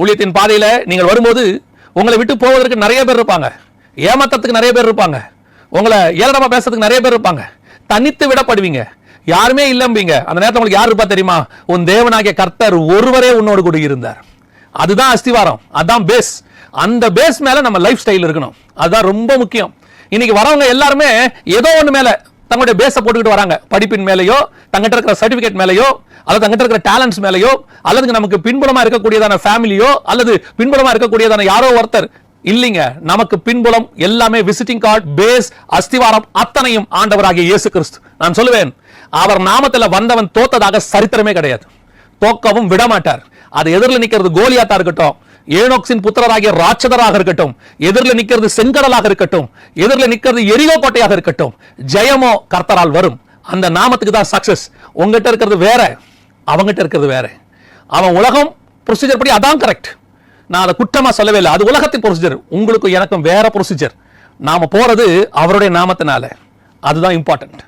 ஊழியத்தின் பாதையில நீங்கள் வரும்போது உங்களை விட்டு போவதற்கு நிறைய பேர் இருப்பாங்க, ஏமாத்தத்துக்கு நிறைய பேர் இருப்பாங்க, உங்களை ஏளனமா பேசுறதுக்கு நிறைய பேர் இருப்பாங்க. தனித்து விடப்படுவீங்க, யாருமே இல்லம்பீங்க. அந்த நேரத்தில் உங்களுக்கு யார் இருப்பா தெரியுமா? உன் தேவனாகிய கர்த்தர் ஒருவரே உன்னோடு கூட இருந்தார். அதுதான் அஸ்திவாரம், அதுதான் பேஸ். அந்த பேஸ் மேல நம்ம லைஃப் ஸ்டைல் இருக்கணும். அதுதான் ரொம்ப முக்கியம். இன்னைக்கு வரவங்க எல்லாருமே ஏதோ ஒன்று மேல தங்களுடைய பேஸை போட்டுக்கிட்டு வராங்க. படிப்பின் மேலேயோ, தங்கிட்ட இருக்கிற சர்டிபிகேட் மேலேயோ, அல்லது தங்கிட்ட இருக்கிற டேலண்ட்ஸ் மேலேயோ, அல்லது நமக்கு பின்புலமா இருக்கக்கூடியதான ஃபேமிலியோ, அல்லது பின்புலமா இருக்கக்கூடியதான யாரோ ஒருத்தர் இல்லைங்க. நமக்கு பின்புலம் எல்லாமே விசிட்டிங் கார்டு, பேஸ், அஸ்திவாரம் அத்தனையும் ஆண்டவராகிய இயேசு கிறிஸ்து. நான் சொல்லுவேன், அவர் நாமத்துல வந்தவன் தோத்ததாக சரித்திரமே கிடையாது, தோக்கவும் விடமாட்டார். அது எதிரில் நிக்கிறது கோலியாத்தா இருக்கட்டும், ஏனோக்சின் புத்திரராகிய ராட்சதராக இருக்கட்டும், எதிரில் நிக்கிறது செங்கடலாக இருக்கட்டும், எதிரில் நிக்கிறது எரிகோ கோட்டையாக இருக்கட்டும், ஜெயமோ கர்த்தரால் வரும். அந்த நாமத்துக்கு தான் சக்சஸ். உங்ககிட்ட இருக்கிறது வேற, அவங்ககிட்ட இருக்கிறது வேற. அவன் உலகம் ப்ரொசீஜர் படி அதான் கரெக்ட், நான் அதை குற்றமா சொல்லவே இல்லை. அது உலகத்தின் ப்ரொசீஜர், உங்களுக்கு எனக்கும் வேற ப்ரொசீஜர். நாம போறது அவருடைய நாமத்தினால, அதுதான் இம்பார்ட்டன்ட்.